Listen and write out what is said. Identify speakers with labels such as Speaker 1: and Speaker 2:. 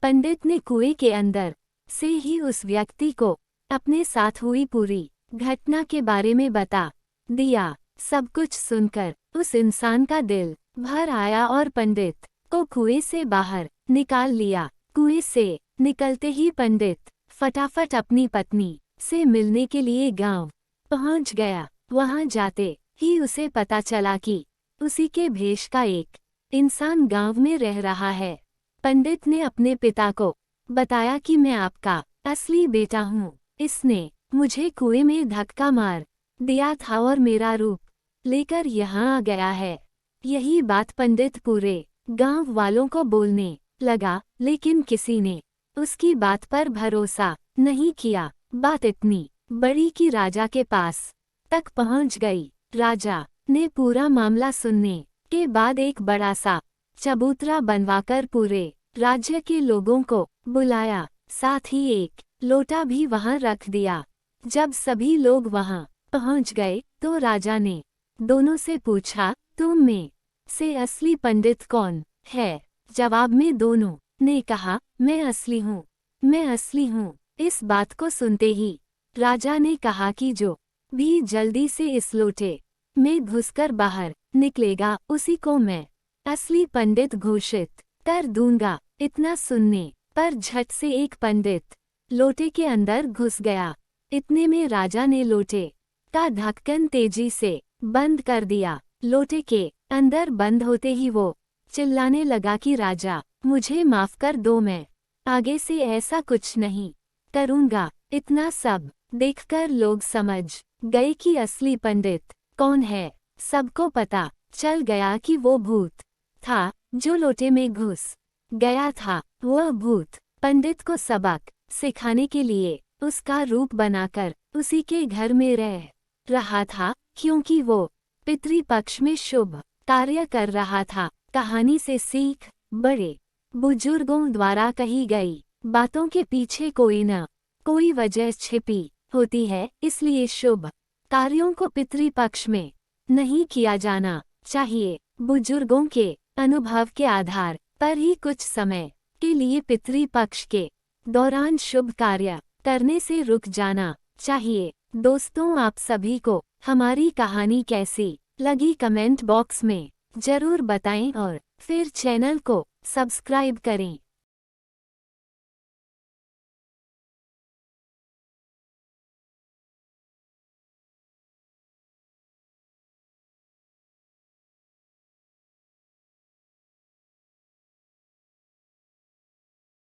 Speaker 1: पंडित ने कुएं के अंदर से ही उस व्यक्ति को अपने साथ हुई पूरी घटना के बारे में बता दिया। सब कुछ सुनकर उस इंसान का दिल भर आया और पंडित को कुएं से बाहर निकाल लिया। कुएं से निकलते ही पंडित फटाफट अपनी पत्नी से मिलने के लिए गांव पहुंच गया। वहां जाते ही उसे पता चला कि उसी के भेष का एक इंसान गांव में रह रहा है। पंडित ने अपने पिता को बताया कि मैं आपका असली बेटा हूँ। इसने मुझे कुएं में धक्का मार दिया था और मेरा रूप लेकर यहाँ आ गया है। यही बात पंडित पूरे गांव वालों को बोलने लगा, लेकिन किसी ने उसकी बात पर भरोसा नहीं किया। बात इतनी बड़ी कि राजा के पास तक पहुंच गई। राजा ने पूरा मामला सुनने के बाद एक बड़ा सा चबूतरा बनवाकर पूरे राज्य के लोगों को बुलाया, साथ ही एक लोटा भी वहां रख दिया। जब सभी लोग वहां पहुंच गए तो राजा ने दोनों से पूछा, तुम में से असली पंडित कौन है? जवाब में दोनों ने कहा, मैं असली हूँ, मैं असली हूँ। इस बात को सुनते ही राजा ने कहा कि जो भी जल्दी से इस लोटे में घुसकर बाहर निकलेगा उसी को मैं असली पंडित घोषित कर दूंगा। इतना सुनने पर झट से एक पंडित लोटे के अंदर घुस गया। इतने में राजा ने लोटे का ढक्कन तेजी से बंद कर दिया। लोटे के अंदर बंद होते ही वो चिल्लाने लगा कि राजा, मुझे माफ कर दो, मैं आगे से ऐसा कुछ नहीं करूंगा। इतना सब देखकर लोग समझ गए कि असली पंडित कौन है। सबको पता चल गया कि वो भूत था जो लोटे में घुस गया था। वह भूत पंडित को सबक सिखाने के लिए उसका रूप बनाकर उसी के घर में रह रहा था, क्योंकि वो पितृपक्ष में शुभ कार्य कर रहा था। कहानी से सीख, बड़े बुजुर्गों द्वारा कही गई बातों के पीछे कोई न कोई वजह छिपी होती है, इसलिए शुभ कार्यों को पितृपक्ष में नहीं किया जाना चाहिए। बुजुर्गों के अनुभव के आधार पर ही कुछ समय के लिए पितृपक्ष के दौरान शुभ कार्य करने से रुक जाना चाहिए। दोस्तों, आप सभी को हमारी कहानी कैसी लगी कमेंट बॉक्स में जरूर बताएं और फिर चैनल को सब्सक्राइब करें।